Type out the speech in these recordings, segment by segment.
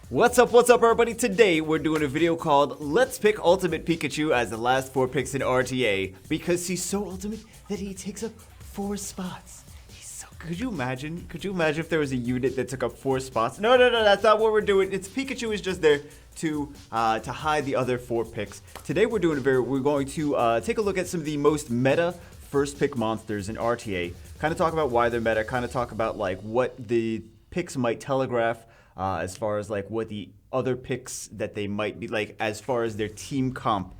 What's up everybody? Today we're doing a video called Let's Pick Ultimate Pikachu as the last 4 picks in RTA because he's so ultimate that he takes up 4 spots. Could you imagine? Could you imagine if there was a unit that took up 4 spots? No, that's not what we're doing. It's Pikachu is just there to hide the other 4 picks. Today we're going to take a look at some of the most meta first pick monsters in RTA. Kind of talk about why they're meta, kind of talk about like what the picks might telegraph as far as like what the other picks that they might be like as far as their team comp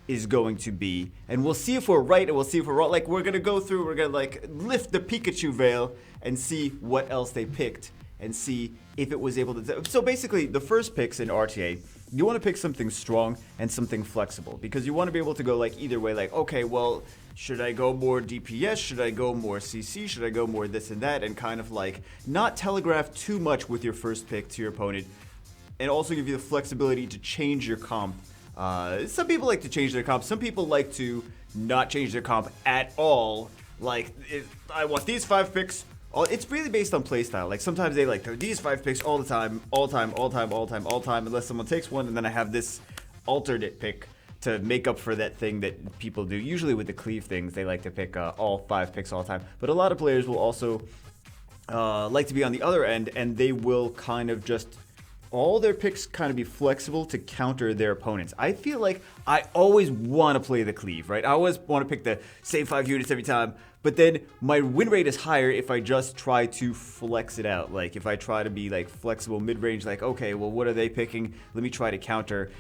is going to be, and we'll see if we're right and we'll see if we're wrong. Like we're gonna like lift the Pikachu veil and see what else they picked and see if it was able to. So basically, the first picks in RTA, you want to pick something strong and something flexible because you want to be able to go like either way. Like okay, well, should I go more DPS? Should I go more CC? Should I go more this and that? And kind of like not telegraph too much with your first pick to your opponent, and also give you the flexibility to change your comp. Some people like to change their comp. Some people like to not change their comp at all. Like, if I want these 5 picks. It's really based on playstyle. Like, sometimes they like these 5 picks all the time, unless someone takes one, and then I have this alternate pick to make up for that thing that people do. Usually with the cleave things, they like to pick all 5 picks all the time. But a lot of players will also like to be on the other end, and they will kind of just all their picks kind of be flexible to counter their opponents. I feel like I always want to play the cleave, right? I always want to pick the same 5 units every time, but then my win rate is higher if I just try to flex it out. Like if I try to be like flexible mid-range, like okay, well what are they picking? Let me try to counter.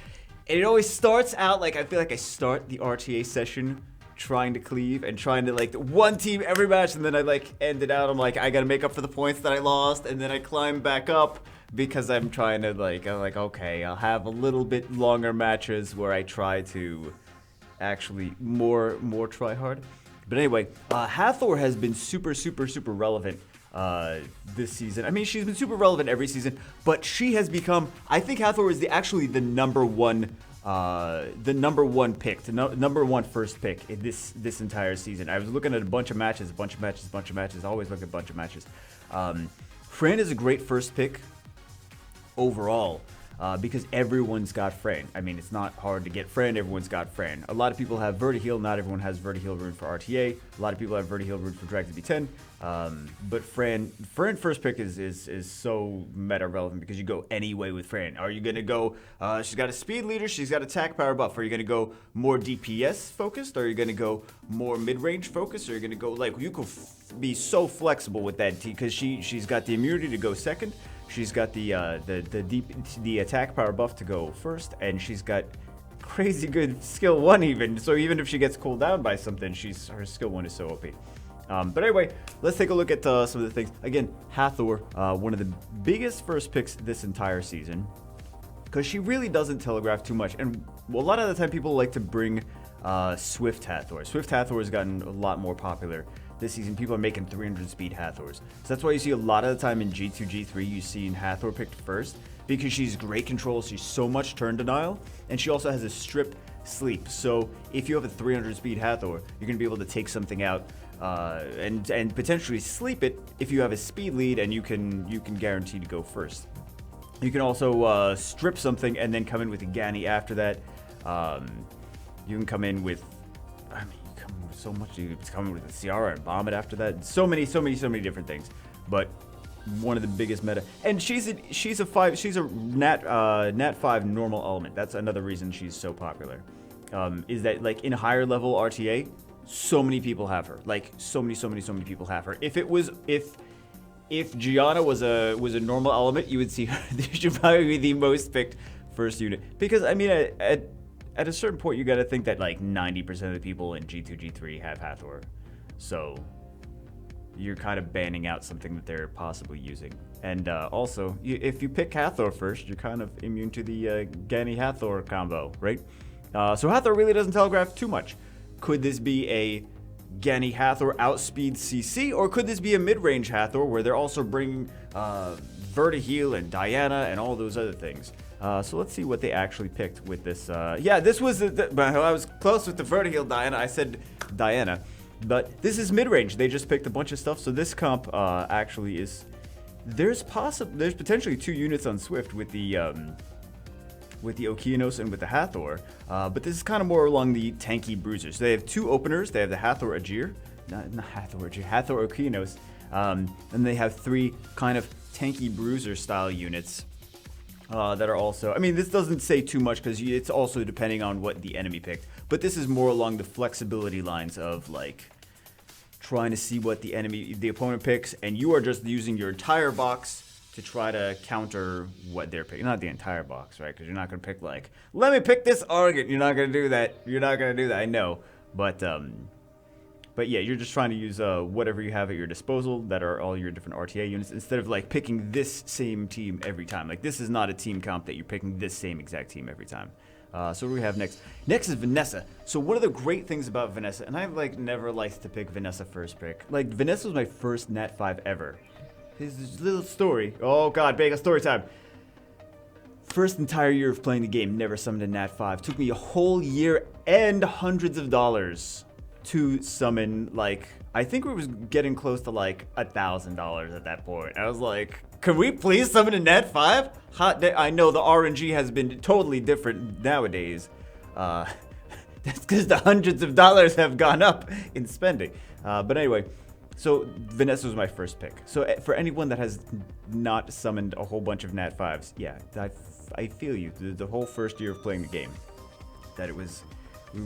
And it always starts out like I feel like I start the RTA session trying to cleave and trying to like one team every match, and then I like end it out. I'm like I gotta make up for the points that I lost, and then I climb back up. Because I'm trying to I'm like, okay, I'll have a little bit longer matches where I try to actually more try hard. But anyway, Hathor has been super relevant this season. I mean, she's been super relevant every season, but she has become, I think Hathor is actually the number one pick, the number one first pick in this entire season. I was looking at a bunch of matches, always look at a bunch of matches. Fran is a great first pick overall, because everyone's got Fran. I mean, it's not hard to get Fran. Everyone's got Fran. A lot of people have Vertiheal. Not everyone has Vertiheal rune for RTA. A lot of people have Vertiheal rune for Dragon B10. But Fran first pick is so meta relevant because you go any way with Fran. Are you gonna go? She's got a speed leader. She's got attack power buff. Are you gonna go more DPS focused? Or are you gonna go more mid range focused? Or are you gonna go like you could be so flexible with that because she's got the immunity to go second. She's got the attack power buff to go first, and she's got crazy good skill 1 even. So even if she gets cooled down by something, her skill 1 is so OP. But anyway, let's take a look at some of the things. Again, Hathor, one of the biggest first picks this entire season, because she really doesn't telegraph too much. And a lot of the time, people like to bring Swift Hathor. Swift Hathor has gotten a lot more popular this season. People are making 300 speed Hathors. So that's why you see a lot of the time in G2, G3, you see Hathor picked first because she's great control. She's so much turn denial, and she also has a strip sleep. So if you have a 300 speed Hathor, you're going to be able to take something out and potentially sleep it if you have a speed lead, and you can guarantee to go first. You can also strip something and then come in with a Gani after that. You can come in with, I mean, so much. It's coming with the Ciara and Bomb it after that. So many different things. But one of the biggest meta, and she's a nat 5 normal element. That's another reason she's so popular. Is that like in higher level RTA, so many people have her. Like so many people have her. If Gianna was a normal element, you would see her. She should probably be the most picked first unit because I mean at a certain point, you got to think that like 90% of the people in G2, G3 have Hathor. So you're kind of banning out something that they're possibly using. And also, if you pick Hathor first, you're kind of immune to the Gani Hathor combo, right? So Hathor really doesn't telegraph too much. Could this be a Gani Hathor outspeed CC, or could this be a mid-range Hathor where they're also bringing Vertiheal and Diana and all those other things? So let's see what they actually picked with this. Yeah, this was I was close with the Vertiheal Diana. I said Diana, but this is mid-range. They just picked a bunch of stuff. So this comp actually is there's potentially 2 units on Swift with the Okeanos and with the Hathor, but this is kind of more along the tanky bruisers. So they have 2 openers. They have the Hathor Ajir, not Hathor Ajir, Hathor Okeanos, and they have 3 kind of tanky bruiser style units that are also, I mean, this doesn't say too much because it's also depending on what the enemy picked, but this is more along the flexibility lines of like trying to see what the opponent picks, and you are just using your entire box to try to counter what they're picking. Not the entire box, right? Because you're not going to pick like, let me pick this Argent. You're not going to do that. You're not going to do that. I know. But yeah, you're just trying to use whatever you have at your disposal that are all your different RTA units instead of like picking this same team every time. Like this is not a team comp that you're picking this same exact team every time. So what do we have next? Next is Vanessa. So one of the great things about Vanessa, and I've like never liked to pick Vanessa first pick. Like Vanessa was my first Nat 5 ever. His little story. Oh god, Bagel story time. First entire year of playing the game, never summoned a Nat 5. Took me a whole year and hundreds of dollars to summon, like, I think we was getting close to like $1,000 at that point. I was like, can we please summon a Nat 5? Hot day. I know the RNG has been totally different nowadays. That's because the hundreds of dollars have gone up in spending. But anyway, so Vanessa was my first pick. So for anyone that has not summoned a whole bunch of Nat 5s, yeah, I feel you. The whole first year of playing the game, that it was,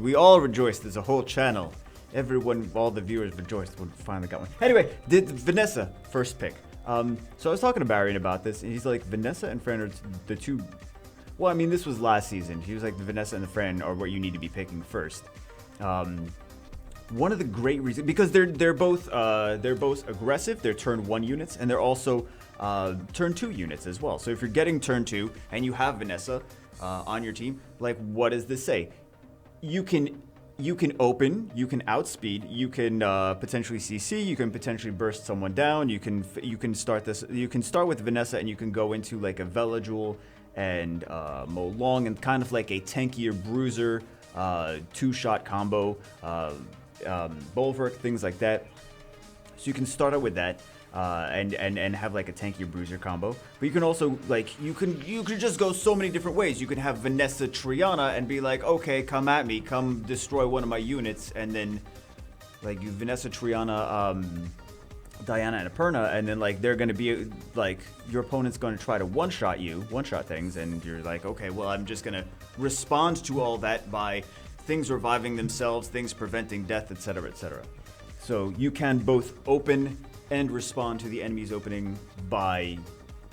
we all rejoiced as a whole channel. Everyone, all the viewers rejoiced when we finally got one. Anyway, Vanessa, first pick. So I was talking to Barry about this, and he's like, Vanessa and Fran are the 2. Well, I mean, this was last season. He was like, the Vanessa and the Fran are what you need to be picking first. One of the great reasons, because they're both aggressive. They're turn 1 units, and they're also turn 2 units as well. So if you're getting turn 2 and you have Vanessa on your team, like, what does this say? You can open, you can outspeed, you can potentially CC, you can potentially burst someone down, you can start this, you can start with Vanessa and you can go into like a Velajul and Mo Long and kind of like a tankier bruiser, 2-shot combo, Bulwark, things like that. So you can start out with that. And have like a tankier bruiser combo, but you can also like you can just go so many different ways. You can have Vanessa Triana and be like, okay, come at me, come destroy one of my units, and then like you Vanessa Triana, Diana and Aperna, and then like they're gonna be like your opponent's gonna try to one-shot things, and you're like, okay, well I'm just gonna respond to all that by things reviving themselves, things preventing death, etc., etc. So you can both open and respond to the enemy's opening by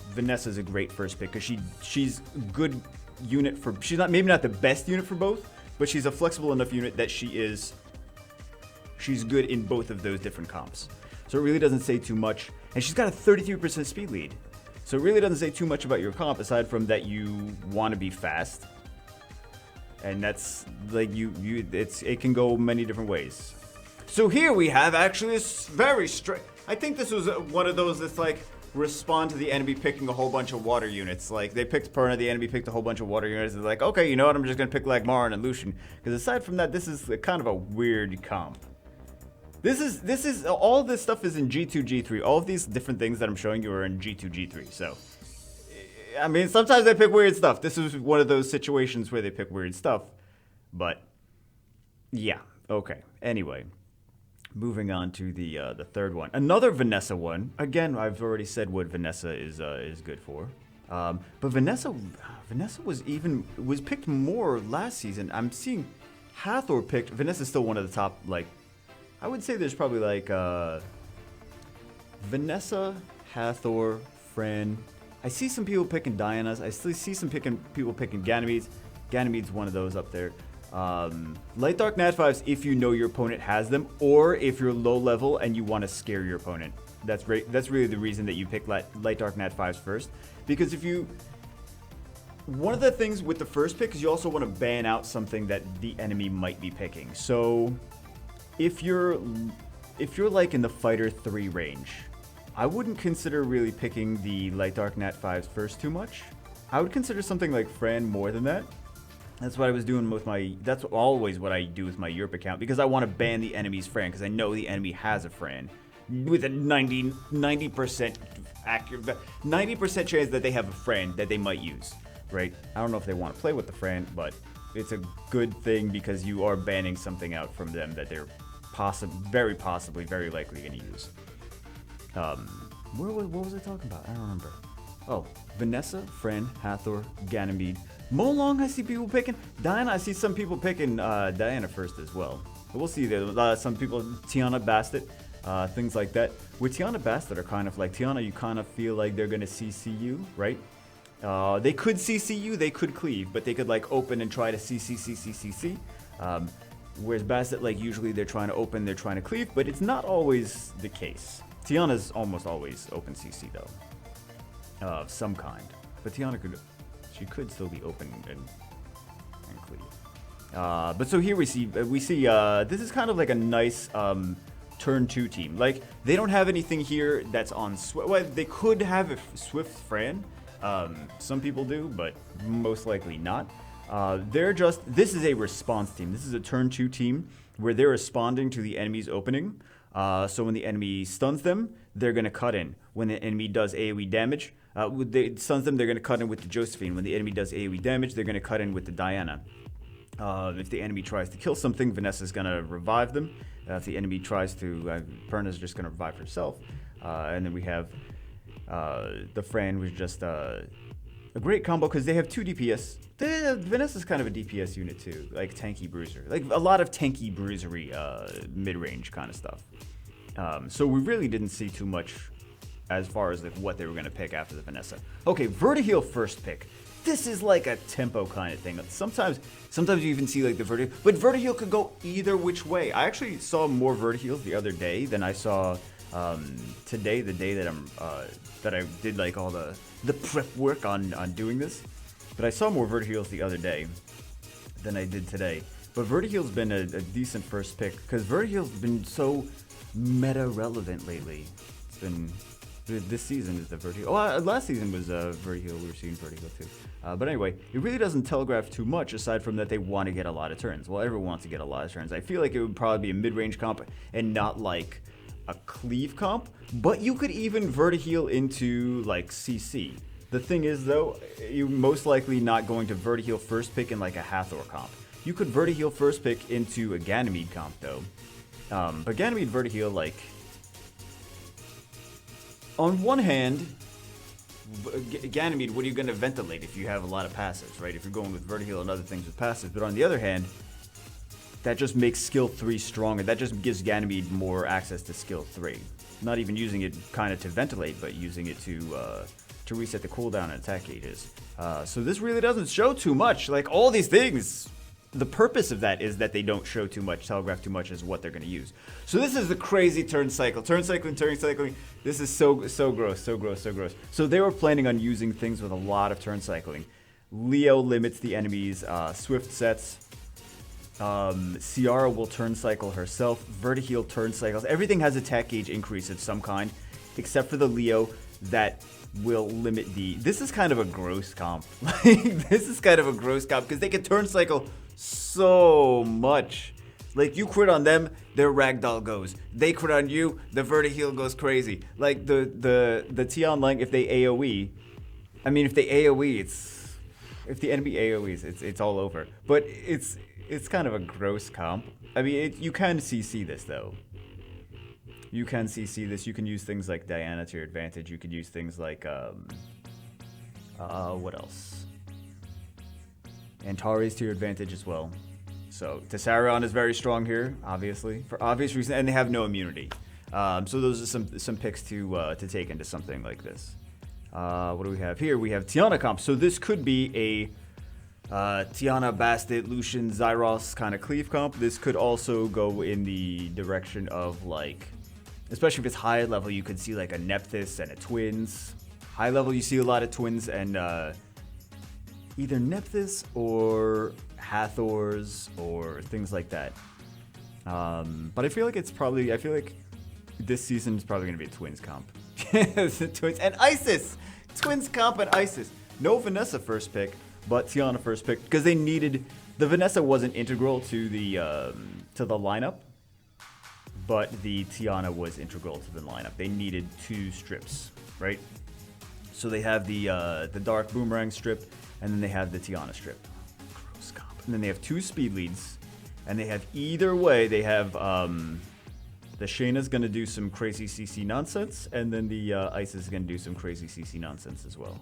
Vanessa's a great first pick because she's good unit for, she's not, maybe not the best unit for both, but she's a flexible enough unit that she's good in both of those different comps. So it really doesn't say too much, and she's got a 33% speed lead. So it really doesn't say too much about your comp aside from that you want to be fast, and that's like it can go many different ways. So here we have actually this very straight. I think this was one of those that's like respond to the enemy picking a whole bunch of water units. Like they picked Perna, the enemy picked a whole bunch of water units. They're like, okay, you know what? I'm just gonna pick Lagmarin and Lucian. Because aside from that, this is kind of a weird comp. This is all this stuff is in G2, G3. All of these different things that I'm showing you are in G2, G3. So, I mean, sometimes they pick weird stuff. This is one of those situations where they pick weird stuff. But yeah, okay. Anyway. Moving on to the third one, another Vanessa one. Again, I've already said what Vanessa is good for, but Vanessa was picked more last season. I'm seeing Hathor picked. Vanessa's still one of the top. Like, I would say there's probably like Vanessa, Hathor, Fran. I see some people picking Dianas. I still see some people picking Ganymedes. Ganymede's one of those up there. Light Dark Nat 5s if you know your opponent has them, or if you're low level and you want to scare your opponent. That's really the reason that you pick Light Dark Nat 5s first. Because if you... One of the things with the first pick is you also want to ban out something that the enemy might be picking. So if you're like in the Fighter 3 range, I wouldn't consider really picking the Light Dark Nat 5s first too much. I would consider something like Fran more than that. That's what I was doing with my, that's always what I do with my Europe account, because I want to ban the enemy's Fran, because I know the enemy has a Fran. with a 90% accurate, 90% chance that they have a friend that they might use, right? I don't know if they want to play with the friend, but it's a good thing because you are banning something out from them that they're very possibly, very likely going to use. What was I talking about? I don't remember. Oh, Vanessa, Friend, Hathor, Ganymede. Molong, I see people picking. Diana, I see some people picking Diana first as well. But we'll see there. Some people, Tiana Bastet, things like that. With Tiana Bastet are kind of like, Tiana, you kind of feel like they're going to CC you, right? They could CC you, they could cleave, but they could like open and try to CC. Whereas Bastet, like usually they're trying to open, they're trying to cleave, but it's not always the case. Tiana's almost always open CC though. Of some kind. But Tiana could still be open and cleave. But so here we see this is kind of like a nice turn 2 team. Like they don't have anything here that's on Swift. Well, they could have a Swift Fran. Some people do, but most likely not. This is a response team. This is a turn 2 team where they're responding to the enemy's opening. So when the enemy stuns them, they're going to cut in. When the enemy does AoE damage, stuns them, they're going to cut in with the Josephine. When the enemy does AoE damage, they're going to cut in with the Diana. If the enemy tries to kill something, Vanessa's going to revive them. If the enemy tries to, Perna's just going to revive herself. And then we have the Fran, was just a great combo because they have 2 DPS. Vanessa's kind of a DPS unit too, like tanky bruiser, like a lot of tanky bruisery mid-range kind of stuff. So we really didn't see too much as far as like what they were going to pick after the Vanessa. Okay, Vertiheel first pick. This is like a tempo kind of thing. Sometimes you even see like the Vertiheel, but Vertiheel could go either which way. I actually saw more Vertiheels the other day than I saw today, the day that that I did like all the prep work on doing this. But I saw more Vertiheels the other day than I did today. But Vertiheel's been a decent first pick because Vertiheel's been so meta relevant lately. It's been this season is the Vertiheel. Oh, last season was Vertiheel. We were seeing Vertiheel too. But anyway, it really doesn't telegraph too much aside from that they want to get a lot of turns. Well, everyone wants to get a lot of turns. I feel like it would probably be a mid-range comp and not like a cleave comp. But you could even Vertiheel into like CC. The thing is though, you're most likely not going to Vertiheel first pick in like a Hathor comp. You could Vertiheel first pick into a Ganymede comp though. But Ganymede Vertiheel, like, on one hand, Ganymede, what are you going to ventilate if you have a lot of passives, right? If you're going with Vertiheel and other things with passives. But on the other hand, that just makes skill 3 stronger. That just gives Ganymede more access to skill 3. Not even using it kind of to ventilate, but using it to reset the cooldown and attack gauges. So this really doesn't show too much. Like, all these things, the purpose of that is that they don't show too much, telegraph too much as what they're going to use. So this is the crazy turn cycle. Turn cycling. This is so gross. So they were planning on using things with a lot of turn cycling. Leo limits the enemies, Swift sets. Ciara will turn cycle herself. Vertiheel turn cycles. Everything has attack gauge increase of some kind, except for the Leo that will limit the... This is kind of a gross comp. This is kind of a gross comp because they can turn cycle so much. Like, you crit on them, their ragdoll goes. They crit on you, the Vertiheel goes crazy. Like, the Tian Lang, if they AoE... I mean, if they AoE, it's... If the enemy AoEs, it's all over. But it's kind of a gross comp. I mean, you can CC this, though. You can CC this. You can use things like Diana to your advantage. You could use things like, what else? Antares to your advantage as well. So, Tessarion is very strong here, obviously, for obvious reasons, and they have no immunity. So those are some picks to take into something like this. What do we have here? We have Tiana Comps. So this could be a Tiana, Bastet, Lucian, Zyros kind of cleave comp. This could also go in the direction of, like, especially if it's high level, you could see like a Nephthys and a Twins. High level, you see a lot of Twins and either Nephthys or Hathors or things like that. But I feel like this season is probably going to be a Twins comp. Twins and Isis! Twins comp and Isis. No Vanessa first pick, but Tiana first pick, because they needed... The Vanessa wasn't integral to the lineup, but the Tiana was integral to the lineup. They needed 2 strips, right? So they have the Dark Boomerang strip, and then they have the Tiana strip. Gross comp. And then they have 2 speed leads, and they have either way, they have the Shayna's going to do some crazy CC nonsense, and then the Isis is going to do some crazy CC nonsense as well.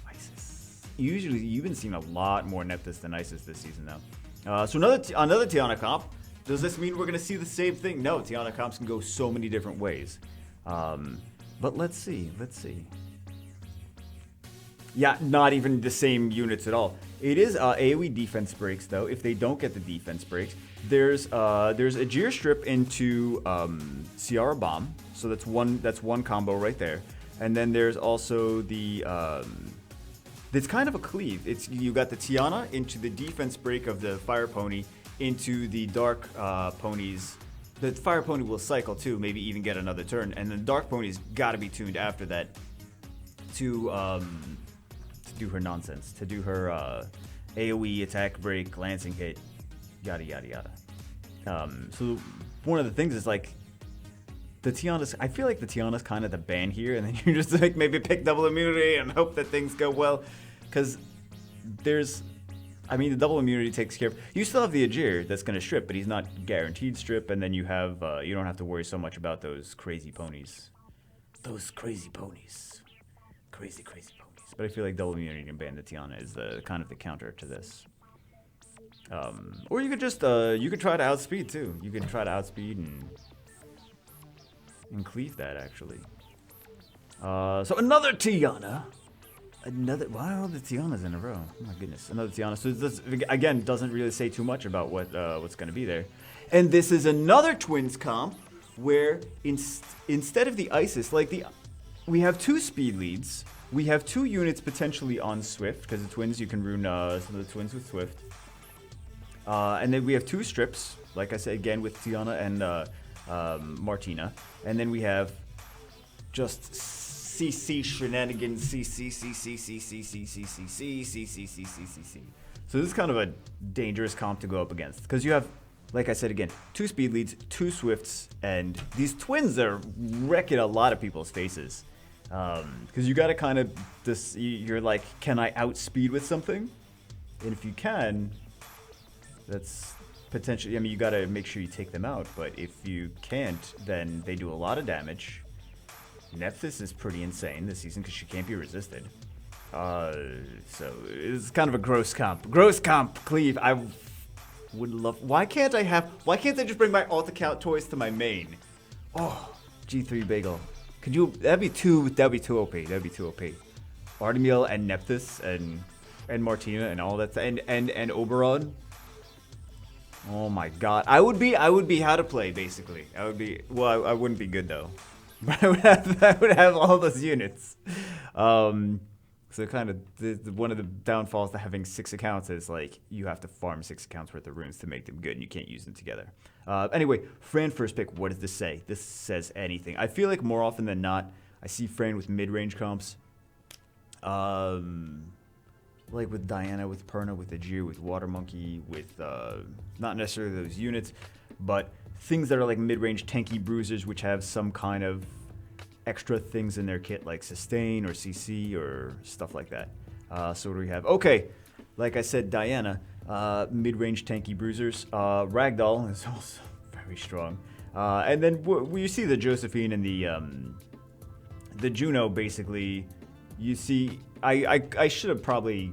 Isis. Usually, you've been seeing a lot more Nephthys than Isis this season, though. So another Tiana comp. Does this mean we're going to see the same thing? No, Tiana comps can go so many different ways. But let's see. Yeah, not even the same units at all. It is AoE defense breaks, though. If they don't get the defense breaks, there's a Jir strip into Ciara Bomb. So that's one combo right there. And then there's also the it's kind of a cleave. You got the Tiana into the defense break of the Fire Pony into the Dark Ponies. The Fire Pony will cycle too, maybe even get another turn, and the Dark Pony's got to be tuned after that to do her nonsense, to do her AoE attack break, lancing hit, yada yada yada. So one of the things is like the Tiana's. I feel like the Tiana's kind of the ban here, and then you just like maybe pick double immunity and hope that things go well, because there's. I mean, the double immunity takes care of. You still have the Ajir that's going to strip, but he's not guaranteed strip. And then you have, you don't have to worry so much about those crazy ponies. Those crazy ponies. Crazy ponies. But I feel like double immunity and ban the Tiana is the kind of the counter to this. Or you could just, you could try to outspeed too. You could try to outspeed and cleave that actually. So another Tiana. Why are all the Tianas in a row? Oh my goodness, another Tiana. So this, again, doesn't really say too much about what's going to be there. And this is another Twins comp where instead of the Isis, we have 2 speed leads. We have 2 units potentially on Swift, because the Twins, you can ruin some of the Twins with Swift. And then we have 2 strips, like I said, again, with Tiana and Martina. And then we have just CC shenanigans, CC. So this is kind of a dangerous comp to go up against, because you have, like I said again, 2 speed leads, 2 Swifts, and these Twins are wrecking a lot of people's faces. Because you got to kind of, you're like, can I outspeed with something? And if you can, that's potentially, I mean, you got to make sure you take them out, but if you can't, then they do a lot of damage. Nephthys is pretty insane this season because she can't be resisted. So it's kind of a gross comp. Gross comp, Cleave. I would love. Why can't I just bring my alt account toys to my main? Oh, G3 Bagel. Could you? That'd be too OP. That'd be too OP. Artemiel and Nephthys and Martina and all that and Oberon. Oh my God. I would be how to play basically. I would be. Well, I wouldn't be good though. But I would have all those units. So kind of one of the downfalls to having 6 accounts is like you have to farm 6 accounts worth of runes to make them good, and you can't use them together. Anyway, Fran first pick. What does this say? This says anything. I feel like more often than not, I see Fran with mid-range comps. Like with Diana, with Perna, with Ajir, with Water Monkey, with not necessarily those units, but things that are like mid-range tanky bruisers, which have some kind of extra things in their kit, like sustain or CC or stuff like that. So what do we have? Okay, like I said, Diana, mid-range tanky bruisers. Ragdoll is also very strong. And then you see the Josephine and the Juno. Basically, you see. I should have probably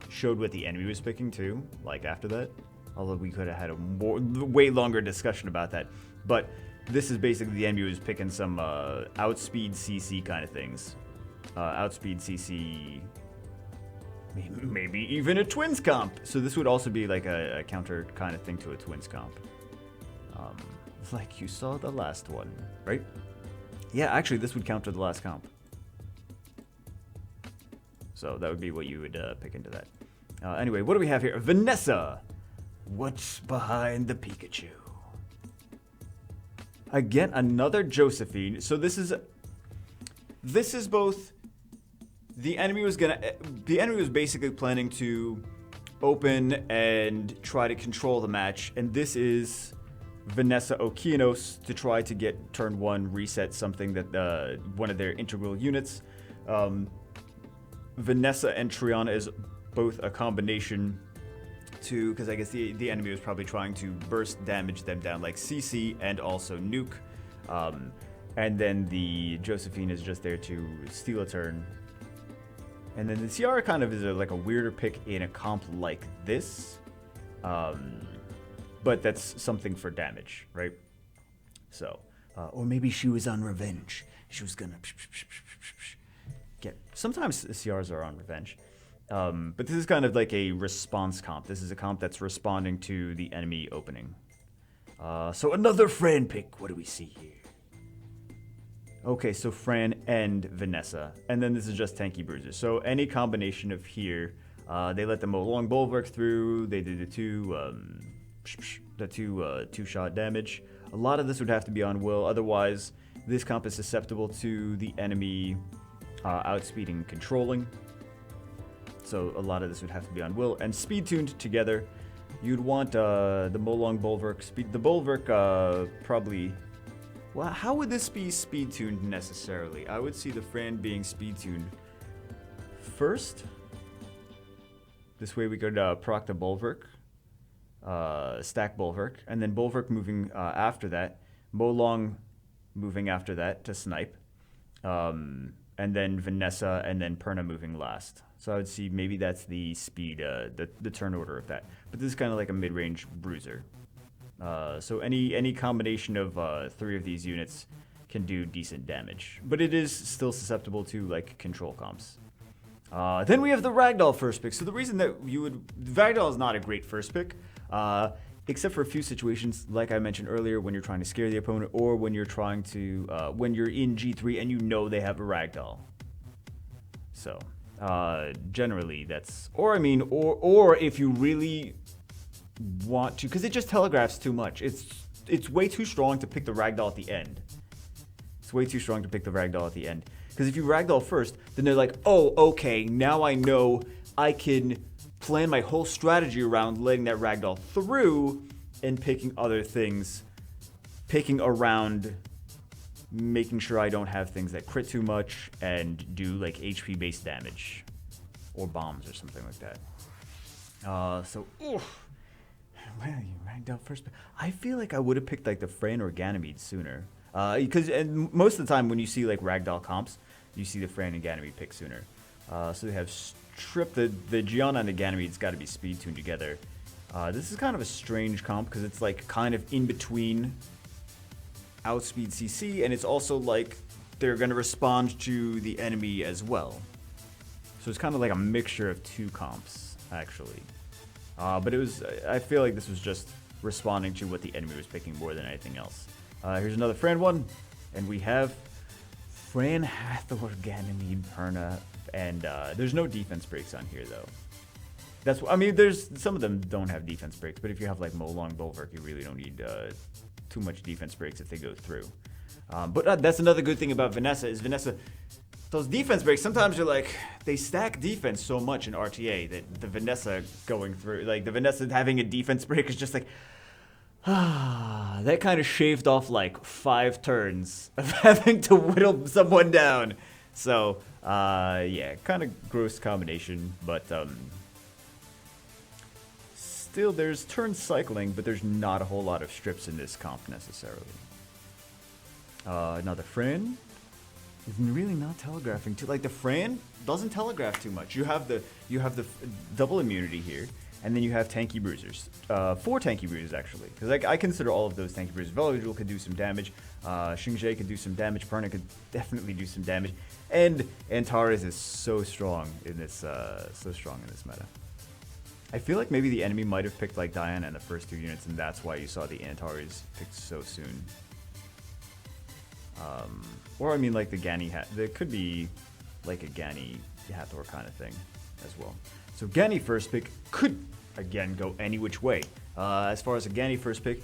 showed what the enemy was picking too, like after that. Although we could have had a way longer discussion about that. But this is basically the enemy was picking some outspeed CC kind of things. Outspeed CC, maybe even a Twins comp. So this would also be like a counter kind of thing to a Twins comp. Like you saw the last one, right? Yeah, actually this would counter the last comp. So that would be what you would pick into that. Anyway, what do we have here? Vanessa! What's behind the Pikachu? Again, another Josephine. So this is both. The enemy was basically planning to open and try to control the match, and this is Vanessa Okianos to try to get turn 1 reset something that one of their integral units. Vanessa and Tiana is both a combination to, because I guess the enemy was probably trying to burst damage them down like CC and also nuke. And then the Josephine is just there to steal a turn. And then the Ciara kind of is like a weirder pick in a comp like this. But that's something for damage, right? So, or maybe she was on revenge. She was gonna get. Sometimes CRs are on revenge. But this is kind of like a response comp. This is a comp that's responding to the enemy opening. So another Fran pick. What do we see here? Okay, so Fran and Vanessa. And then this is just tanky bruisers. So any combination of here, they let the long bulwark through. They did the two-shot damage. A lot of this would have to be on will. Otherwise, this comp is susceptible to the enemy outspeeding and controlling. So a lot of this would have to be on will. And speed tuned together, you'd want the Molong Bulwark. The Bulwark probably... Well, how would this be speed tuned necessarily? I would see the Fran being speed tuned first. This way we could proc the Bulwark. Stack Bulwark. And then Bulwark moving after that. Molong moving after that to snipe. And then Vanessa and then Perna moving last. So I would see maybe that's the speed, the turn order of that. But this is kind of like a mid-range bruiser. So any combination of 3 of these units can do decent damage. But it is still susceptible to like control comps. Then we have the Ragdoll first pick. So the reason that you would... Ragdoll is not a great first pick. Except for a few situations, like I mentioned earlier, when you're trying to scare the opponent, or when you're trying to, when you're in G3 and you know they have a Ragdoll. So, generally that's, or I mean, or if you really want to, because it just telegraphs too much. It's way too strong to pick the Ragdoll at the end. It's way too strong to pick the Ragdoll at the end. Because if you Ragdoll first, then they're like, oh, okay, now I know I can plan my whole strategy around letting that Ragdoll through and picking other things, picking around, making sure I don't have things that crit too much and do like HP based damage or bombs or something like that. So, oof. Well, you Ragdoll first. I feel like I would have picked like the Fran or Ganymede sooner. Because and most of the time when you see like Ragdoll comps, you see the Fran and Ganymede pick sooner. So they have Strip, the Gianna and the Ganymede's got to be speed tuned together. This is kind of a strange comp because it's like kind of in between outspeed CC, and it's also like they're going to respond to the enemy as well. So it's kind of like a mixture of 2 comps, actually. But it was, I feel like this was just responding to what the enemy was picking more than anything else. Here's another Fran one, and we have Fran, Hathor, Ganymede, Perna, and there's no defense breaks on here though. That's, I mean, there's some of them don't have defense breaks, but if you have like Molong Bulwark, you really don't need too much defense breaks if they go through. But that's another good thing about Vanessa is Vanessa, those defense breaks, sometimes you're like, they stack defense so much in RTA that the Vanessa going through, like the Vanessa having a defense break is just like, that kind of shaved off like 5 turns of having to whittle someone down. So, yeah, kind of gross combination, but still there's turn cycling, but there's not a whole lot of strips in this comp necessarily. Another Fran is really not telegraphing too. Like the Fran doesn't telegraph too much. You have the double immunity here, and then you have tanky bruisers. 4 tanky bruisers actually, because I consider all of those tanky bruisers. Veligil could do some damage. Xingzhe could do some damage. Perna could definitely do some damage, and Antares is so strong in this meta. I feel like maybe the enemy might have picked like Diana in the first 2 units, and that's why you saw the Antares picked so soon. Or I mean like the Gani, there could be like a Gani Hathor kind of thing as well. So Gani first pick could again go any which way. As far as a Gani first pick,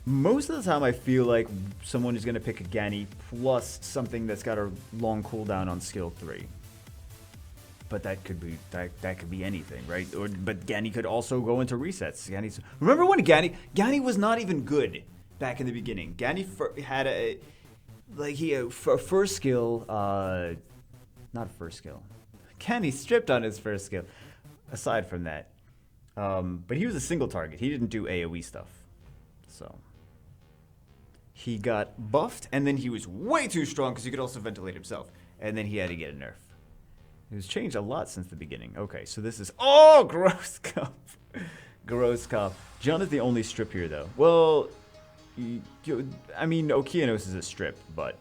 most of the time I feel like someone is going to pick a Gani plus something that's got a long cooldown on skill 3. But that could be anything, right? But Gani could also go into resets. Remember when Gani was not even good back in the beginning. Gani had a first skill, not first skill. Gani stripped on his first skill. Aside from that, but he was a single target. He didn't do AOE stuff, so he got buffed, and then he was way too strong because he could also ventilate himself, and then he had to get a nerf. It was changed a lot since the beginning. Okay, so this is... Oh, gross cop. Gross cop. John is the only strip here, though. Well, I mean, Okeanos is a strip, but...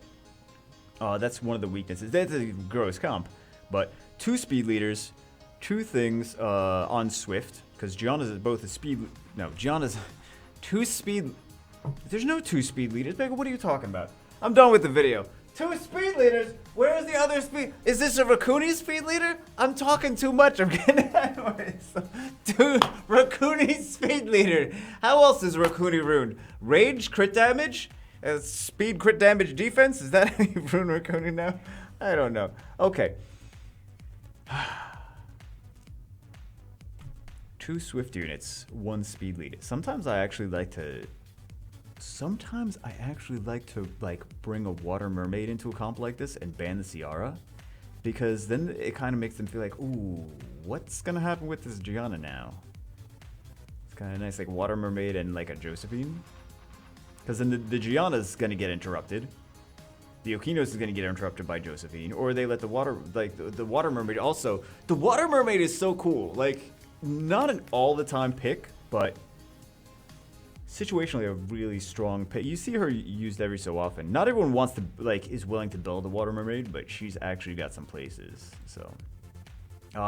that's one of the weaknesses. That's a gross comp. But 2 speed leaders, 2 things on Swift, because John is both a speed... No, John is 2 speed... There's no 2 speed leaders. Bagel, what are you talking about? I'm done with the video. 2 speed leaders? Where is the other speed? Is this a Rakuni speed leader? I'm talking too much. I'm getting anyways. 2 Rakuni speed leader. How else is Rakuni ruined? Rage, crit damage? Speed, crit damage, defense? Is that how you ruin Rakuni now? I don't know. Okay. 2 Swift units, 1 speed leader. Sometimes I actually like to like bring a water mermaid into a comp like this and ban the Ciara, because then it kind of makes them feel like, ooh, what's gonna happen with this Gianna now? It's kind of nice, like water mermaid and like a Josephine, because then the Gianna's gonna get interrupted, the Okeanos is gonna get interrupted by Josephine, or they let the water, like the water mermaid also. The water mermaid is so cool, like not an all the time pick, but situationally a really strong pick. You see her used every so often. Not everyone wants to, like, is willing to build a water mermaid, but she's actually got some places. So,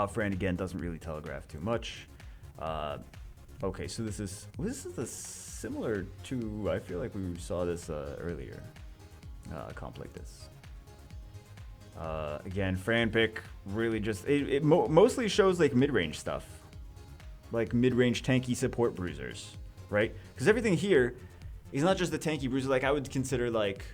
Fran again doesn't really telegraph too much. Okay, so this is a similar to, I feel like we saw this earlier, comp like this. Again, Fran pick really just it mostly shows like mid-range stuff, like mid-range tanky support bruisers. Right? Because everything here is not just the tanky bruiser. Like, I would consider, like...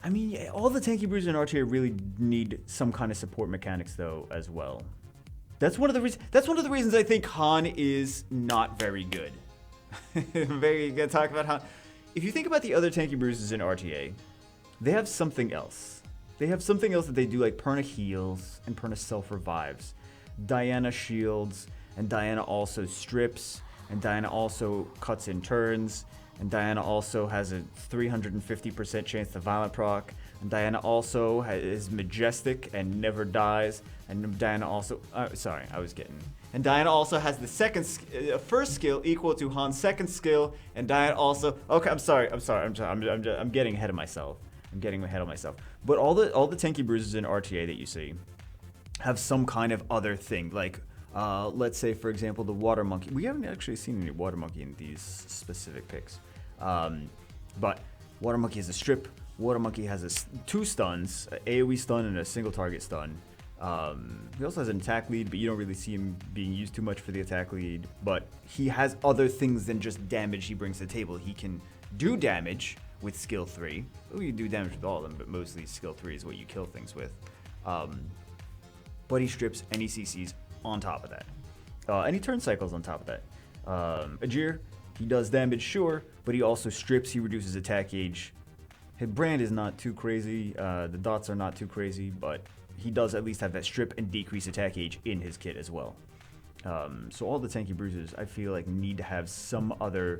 I mean, yeah, all the tanky bruisers in RTA really need some kind of support mechanics, though, as well. That's one of the reasons I think Han is not very good. Very good. Talk about Han. If you think about the other tanky bruisers in RTA, they have something else. They have something else that they do, like Perna heals and Perna self-revives. Diana shields... And Diana also strips, and Diana also cuts in turns, and Diana also has a 350% chance to violent proc, and Diana also is majestic and never dies, and Diana also, and Diana also has the first skill equal to Han's second skill, and Diana also, okay, I'm sorry, I'm getting ahead of myself. But all the tanky bruises in RTA that you see have some kind of other thing, like, let's say, for example, the Water Monkey. We haven't actually seen any Water Monkey in these specific picks. But Water Monkey has a strip. Water Monkey has 2 stuns, an AoE stun and a single target stun. He also has an attack lead, but you don't really see him being used too much for the attack lead. But he has other things than just damage he brings to the table. He can do damage with skill 3. Well, you do damage with all of them, but mostly skill 3 is what you kill things with. But he strips and he CCs on top of that. And he turn cycles on top of that. Ajir, he does damage, sure, but he also strips, he reduces attack gauge. His brand is not too crazy, the dots are not too crazy, but he does at least have that strip and decrease attack gauge in his kit as well. So all the tanky bruisers, I feel like, need to have some other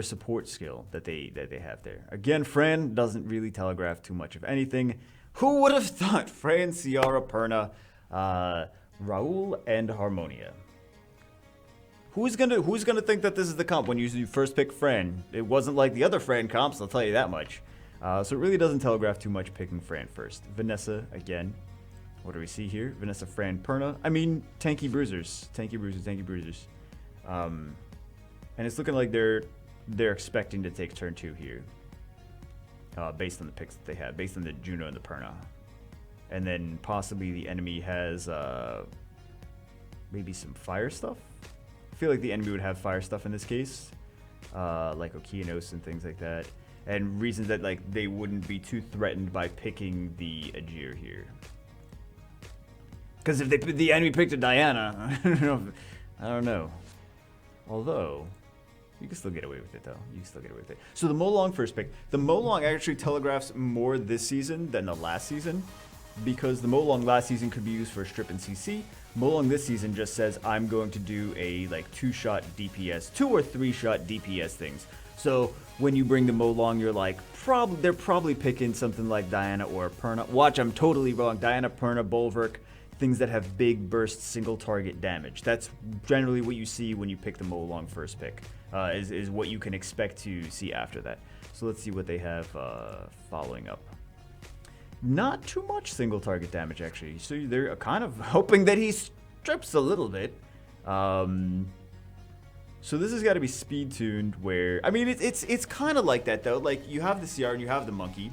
support skill that they have there. Again, Fran doesn't really telegraph too much of anything. Who would have thought? Fran, Ciara, Perna, Raul, and Harmonia. Who's gonna think that this is the comp when you first pick Fran? It wasn't like the other Fran comps, I'll tell you that much. So it really doesn't telegraph too much picking Fran first. Vanessa, again. What do we see here? Vanessa, Fran, Perna. I mean, tanky bruisers. Tanky bruisers. And it's looking like they're expecting to take turn 2 here. Based on the picks that they have. Based on the Juno and the Perna. And then possibly the enemy has maybe some fire stuff. I feel like the enemy would have fire stuff in this case. Like Okeanos and things like that. and reasons that like they wouldn't be too threatened by picking the Ajir here. Because if the enemy picked a Diana, I don't know. Although, you can still get away with it though. You can still get away with it. So the Molong first pick. The Molong actually telegraphs more this season than the last season, because the Molong last season could be used for strip and CC. Molong this season just says, I'm going to do a like 2-shot DPS, 2 or 3-shot DPS things. So when you bring the Molong, you're like, they're probably picking something like Diana or Perna. Watch, I'm totally wrong. Diana, Perna, Bulwark, things that have big burst single target damage. That's generally what you see when you pick the Molong first pick, is what you can expect to see after that. So let's see what they have following up. Not too much single target damage, actually. So they're kind of hoping that he strips a little bit. So this has got to be speed tuned. Where I mean, it's kind of like that though. Like you have the CR and you have the monkey.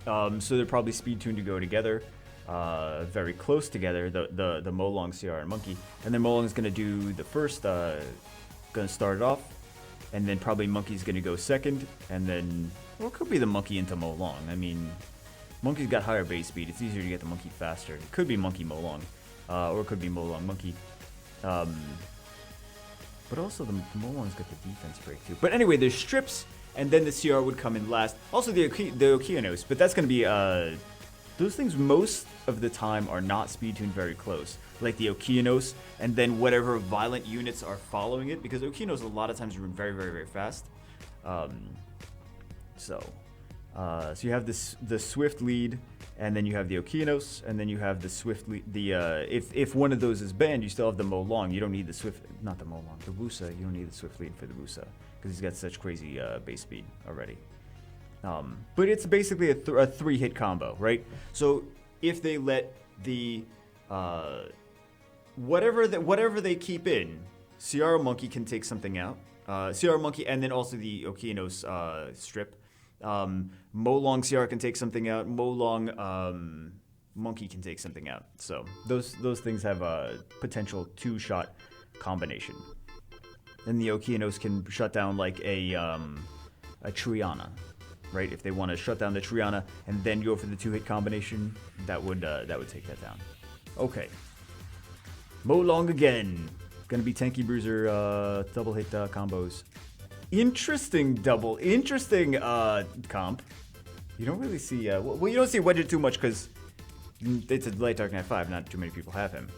So they're probably speed tuned to go together, very close together. The Molong, CR, and monkey, and then Molong is gonna do the first. Gonna start it off, and then probably monkey's gonna go second, and then well, it could be the monkey into Molong. I mean. Monkey's got higher base speed. It's easier to get the monkey faster. It could be monkey Molong, or it could be Molong monkey. But also the Molong's got the defense break too. But anyway, there's strips, and then the CR would come in last. Also the Okeanos, but that's going to be those things most of the time are not speed tuned very close, like the Okeanos, and then whatever violent units are following it, because Okeanos a lot of times run very, very, very fast. So you have the Swift lead, and then you have the Okeanos, and then you have the Swift lead. If one of those is banned, you still have the Molong. You don't need the Swift, not the Molong, the Wusa. You don't need the Swift lead for the Wusa because he's got such crazy base speed already. But it's basically a 3-hit combo, right? So if they let the whatever they keep in, CR Monkey can take something out. CR Monkey, and then also the Okeanos strip. Molong CR can take something out. Molong Monkey can take something out. So those things have a potential 2-shot combination. And the Okeanos can shut down like a Triana, right? If they want to shut down the Triana and then go for the 2-hit combination, that would take that down. Okay. Molong again. Gonna be tanky bruiser double hit combos. Interesting comp. You don't really see, well, you don't see Wedget too much because it's a Light Dark Knight 5, not too many people have him.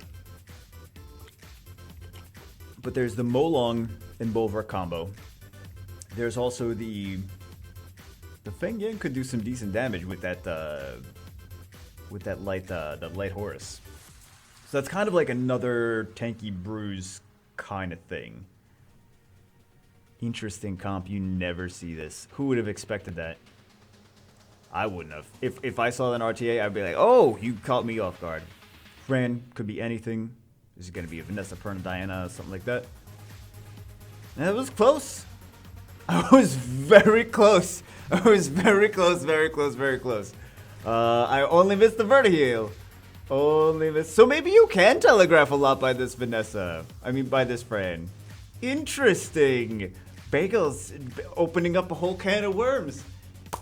But there's the Molong and Bulwark combo. There's also the Feng Yang could do some decent damage with that light Horus. So that's kind of like another tanky bruise kind of thing. Interesting comp. You never see this. Who would have expected that? I wouldn't have. If I saw that in RTA, I'd be like, oh, you caught me off guard. Fran could be anything. This is going to be a Vanessa, Perna, Diana, something like that. And it was close. I was very close. I was very close, very close, very close. I only missed the vertiheal. Only missed. So maybe you can telegraph a lot by this Vanessa. I mean, by this Fran. Interesting. Bagel's opening up a whole can of worms.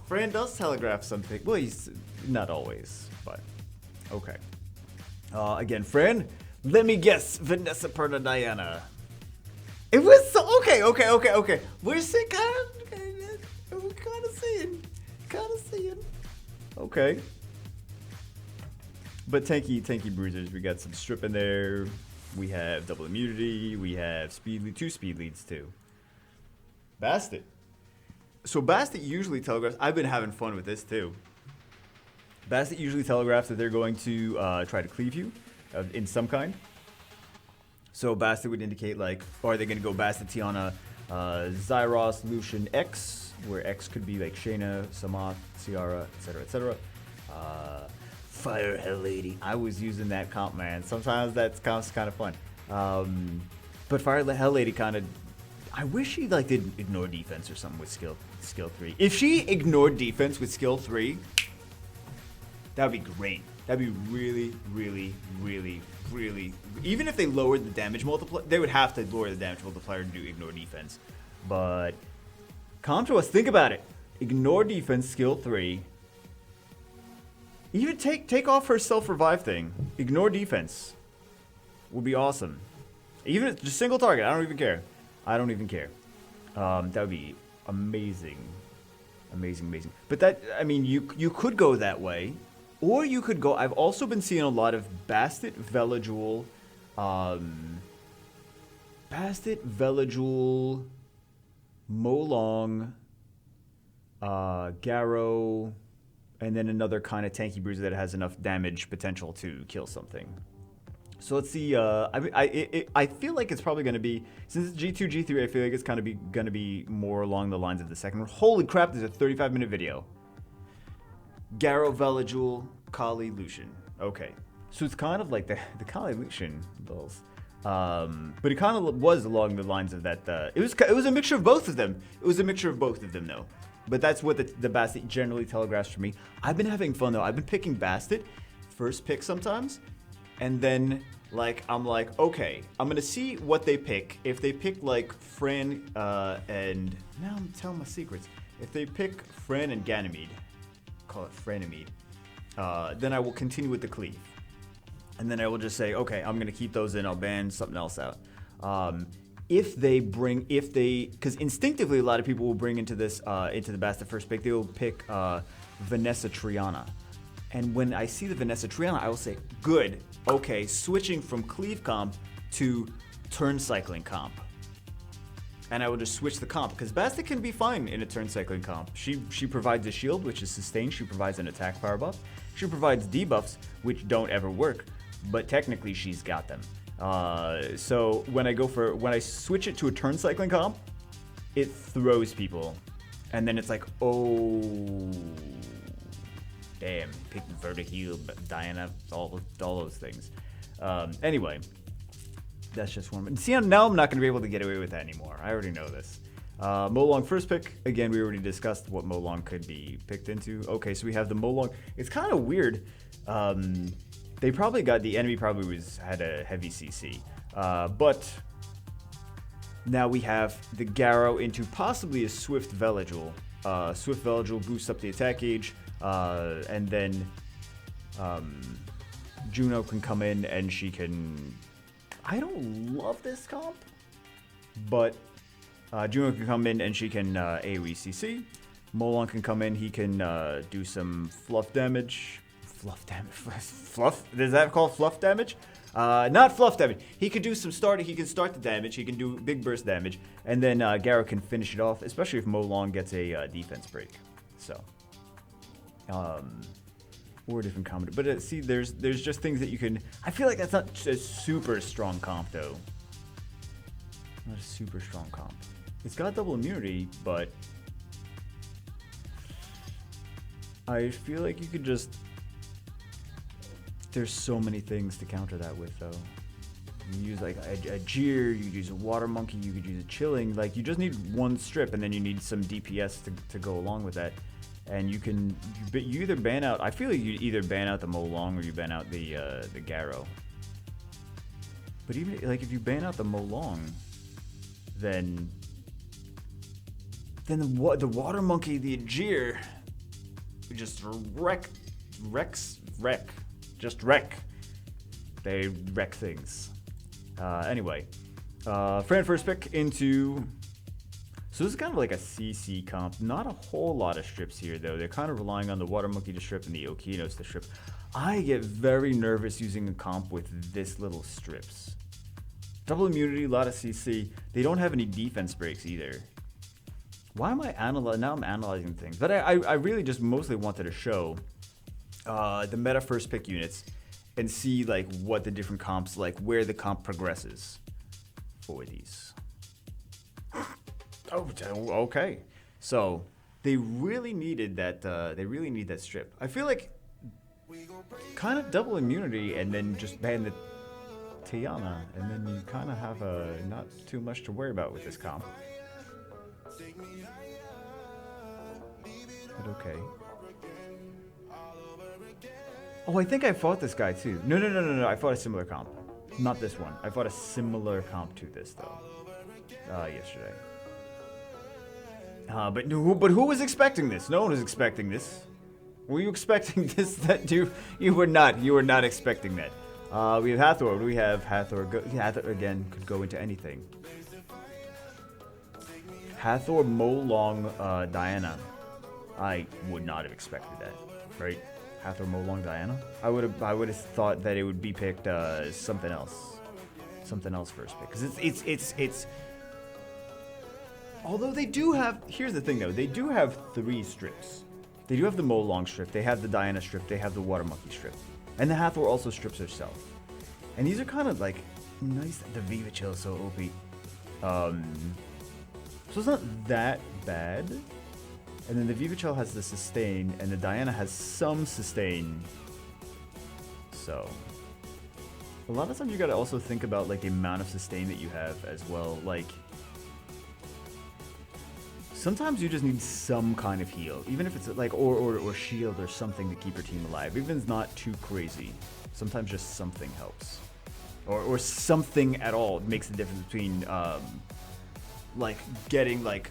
Fran does telegraph something. Well, he's not always, but okay. Again, Fran, let me guess. Vanessa, Perna, Diana. It was so okay. We're seeing kind of seeing. Okay. But tanky bruisers. We got some strip in there. We have double immunity. We have speed lead, 2 speed leads too. Bastet. So Bastet usually telegraphs. I've been having fun with this too. Bastet usually telegraphs that they're going to try to cleave you in some kind. So Bastet would indicate like, are they going to go Bastet, Tiana, Zyros, Lucian, X, where X could be like Shayna, Samath, Ciara, etc. Fire Hell Lady. I was using that comp, man. Sometimes that comp's kind of fun. But Fire Hell Lady kind of, I wish she like did ignore defense or something with skill 3. If she ignored defense with skill 3, that would be great. That'd be really, even if they lowered the damage multiplier, they would have to lower the damage multiplier to do ignore defense. But comp to us, think about it. Ignore defense, skill 3. Even take off her self-revive thing. Ignore defense. Would be awesome. Even just single target. I don't even care. I don't even care. That would be amazing. Amazing, amazing. But that, I mean, you could go that way. Or you could go, I've also been seeing a lot of Bastet, Veligul, Molong, Garrow, and then another kind of tanky bruiser that has enough damage potential to kill something. So let's see. I feel like it's probably going to be, since it's G2, G3, I feel like it's kind of going to be more along the lines of the second one. Holy crap, there's a 35-minute video. Garrow, Veligul, Kali, Lucian. Okay. So it's kind of like the Kali Lucian bills. But it kind of was along the lines of that. It was a mixture of both of them. It was a mixture of both of them, though. But that's what the Bastet generally telegraphs for me. I've been having fun, though. I've been picking Bastet first pick sometimes. And then, like, I'm like, okay, I'm going to see what they pick. If they pick, like, Fran and... Now I'm telling my secrets. If they pick Fran and Ganymede, call it Franamede, then I will continue with the cleave. And then I will just say, okay, I'm going to keep those in. I'll ban something else out. Because instinctively a lot of people will bring into the Bastet first pick, they will pick Vanessa Tiana. And when I see the Vanessa Tiana, I will say, good, okay, switching from cleave comp to turn cycling comp. And I will just switch the comp, because Bastet can be fine in a turn cycling comp. She provides a shield, which is sustained. She provides an attack power buff. She provides debuffs, which don't ever work, but technically she's got them. So when I switch it to a turn cycling comp, it throws people. And then it's like, oh, damn, pick Vertiheal, Diana, all those things. Anyway, that's just one. See, now I'm not going to be able to get away with that anymore. I already know this. Molong first pick. Again, we already discussed what Molong could be picked into. Okay, so we have the Molong. It's kind of weird. They probably got, the enemy probably had a heavy CC. But now we have the Garrow into possibly a Swift Veligul. Swift Veligul boosts up the attack gauge. And then Juno can come in and she can... I don't love this comp, but Juno can come in and she can AoE CC. Molong can come in, he can do some fluff damage. Fluff damage? Fluff? Is that called fluff damage? Not fluff damage. He can do some he can start the damage, he can do big burst damage, and then Garrow can finish it off, especially if Molong gets a defense break. So, or a different combo. But see, there's just things that you can... I feel like that's not a super strong comp, though. Not a super strong comp. It's got double immunity, but... I feel like you could just... There's so many things to counter that with, though. You can use like a Jeer, you could use a Water Monkey, you could use a Chilling. Like, you just need one strip, and then you need some DPS to go along with that. And you either ban out... I feel like you either ban out the Molong or you ban out the Garrow. But even like if you ban out the Molong, then the Water Monkey, the Ajir, just wreck. They wreck things. Anyway, Fran first pick into... So this is kind of like a CC comp. Not a whole lot of strips here, though. They're kind of relying on the Water Monkey to strip and the Okinos to strip. I get very nervous using a comp with this little strips. Double immunity, a lot of CC. They don't have any defense breaks either. Why am I analyzing? Now I'm analyzing things. But I really just mostly wanted to show the meta first pick units and see like what the different comps, like where the comp progresses for these. Oh, okay. So they really needed that. They really need that strip. I feel like kind of double immunity and then just ban the Tiana, and then you kind of have not too much to worry about with this comp. But okay. Oh, I think I fought this guy too. No. I fought a similar comp. Not this one. I fought a similar comp to this though. Yesterday. But who was expecting this? No one was expecting this. Were you expecting this? That you were not. You were not expecting that. We have Hathor. What do we have? Hathor. Hathor again could go into anything. Hathor, Molong, Diana. I would not have expected that, right? Hathor, Molong, Diana. I would have thought that it would be picked something else first pick, because it's. Although they do have, here's the thing though, they do have 3 strips. They do have the Molong strip, they have the Diana strip, they have the Water Monkey strip, and the Hathor also strips herself. And these are kind of like nice. The Viva Chill is so OP. So it's not that bad. And then the Viva Chill has the sustain, and the Diana has some sustain. So a lot of times you gotta also think about like the amount of sustain that you have as well. Like sometimes you just need some kind of heal, even if it's like or shield or something to keep your team alive. Even if it's not too crazy, sometimes just something helps, or something at all makes the difference between like getting like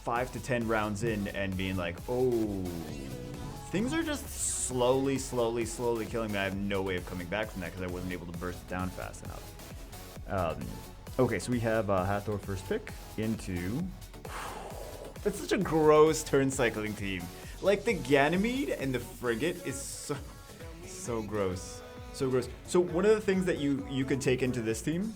5 to 10 rounds in and being like, oh, things are just slowly killing me. I have no way of coming back from that because I wasn't able to burst it down fast enough. Okay, so we have Hathor first pick into. That's such a gross turn cycling team. Like the Ganymede and the Frigate is so gross. So gross. So one of the things that you could take into this team,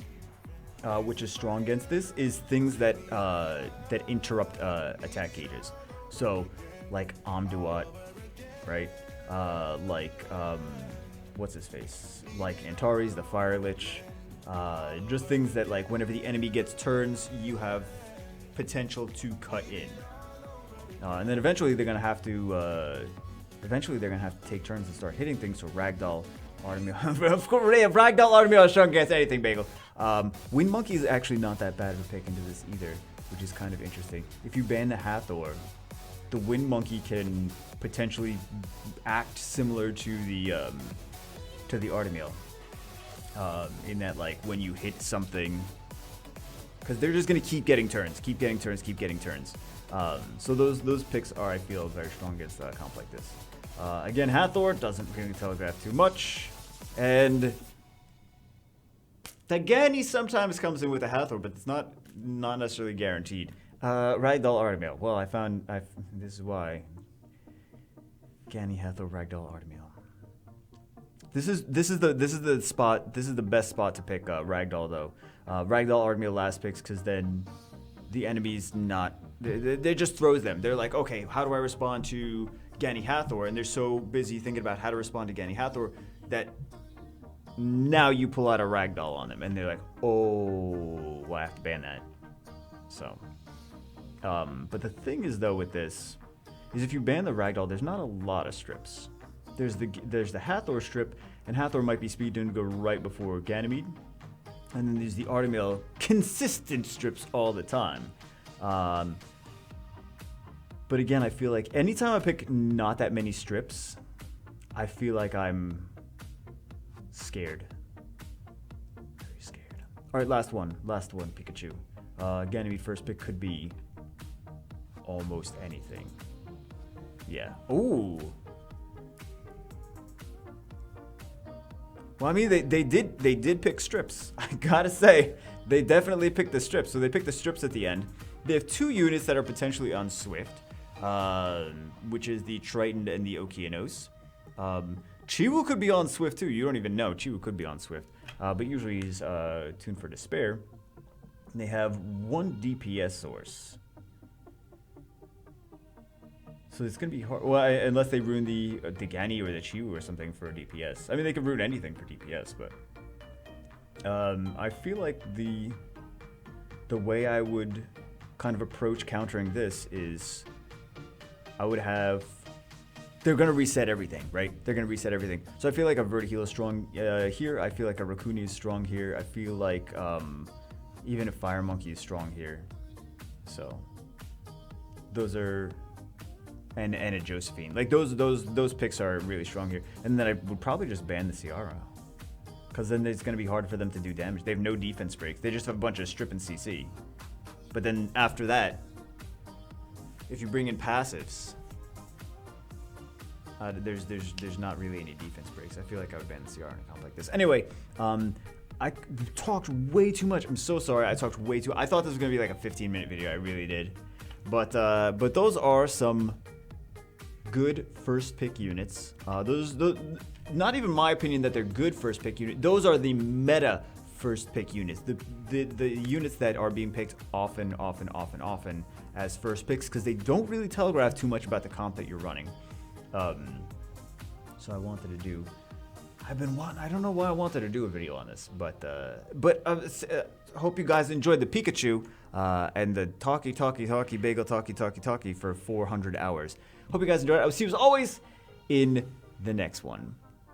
which is strong against this, is things that that interrupt attack gauges. So like Amduat, right? What's his face? Like Antares, the Fire Lich. Just things that like whenever the enemy gets turns, you have potential to cut in, and then eventually they're gonna have to take turns and start hitting things. So Ragdoll, Artemis, of course, Ragdoll, Artemis is strong against anything, Bagel. Wind Monkey is actually not that bad of a pick into this either, which is kind of interesting. If you ban the Hathor, the Wind Monkey can potentially act similar to the Artemis, in that like when you hit something. Because they're just going to keep getting turns. So those picks are, I feel, very strong against a comp like this. Again, Hathor doesn't really telegraph too much. And again, he sometimes comes in with a Hathor, but it's not necessarily guaranteed. Ragdoll Artemis. Well, this is why. Ganny, Hathor, Ragdoll Artemis. This is the spot. This is the best spot to pick Ragdoll though. Ragdoll Artemis last picks, because then the enemy's not. They just throws them. They're like, okay, how do I respond to Ganny Hathor? And they're so busy thinking about how to respond to Ganny Hathor that now you pull out a Ragdoll on them, and they're like, oh, well, I have to ban that. So, but the thing is though with this is if you ban the Ragdoll, there's not a lot of strips. There's the Hathor strip, and Hathor might be speed to go right before Ganymede. And then there's the Artemis consistent strips all the time. But again, I feel like anytime I pick not that many strips, I feel like I'm scared. Very scared. All right, last one, Pikachu. Ganymede first pick could be almost anything. Yeah. Ooh. Well, I mean, they did pick strips. I gotta say, they definitely picked the strips. So they picked the strips at the end. They have 2 units that are potentially on Swift, which is the Triton and the Okeanos. Chiwu could be on Swift too. You don't even know. Chiwu could be on Swift, but usually he's tuned for Despair. And they have 1 DPS source. So it's going to be hard. Well, unless they ruin the Ganny or the Chiwu or something for DPS. I mean, they could ruin anything for DPS, but I feel like the way I would kind of approach countering this is I would have. They're going to reset everything, right? They're going to reset everything. So I feel like a Vertiheal is strong here. I feel like a Rakuni is strong here. I feel like even a Fire Monkey is strong here. So those are. And a Josephine. Like those picks are really strong here. And then I would probably just ban the Ciara, because then it's going to be hard for them to do damage. They have no defense breaks. They just have a bunch of strip and CC. But then after that, if you bring in passives, there's not really any defense breaks. I feel like I would ban the CR in a comp like this. Anyway, I talked way too much. I'm so sorry. I talked way too. I thought this was gonna be like a 15-minute video. I really did. But those are some good first pick units. Those not even my opinion that they're good first pick units. Those are the meta first pick units. The units that are being picked often as first picks because they don't really telegraph too much about the comp that you're running. So I wanted to do. I don't know why I wanted to do a video on this, but hope you guys enjoyed the Pikachu and the talkie bagel talkie for 400 hours. Hope you guys enjoyed it. I will see you as always in the next one.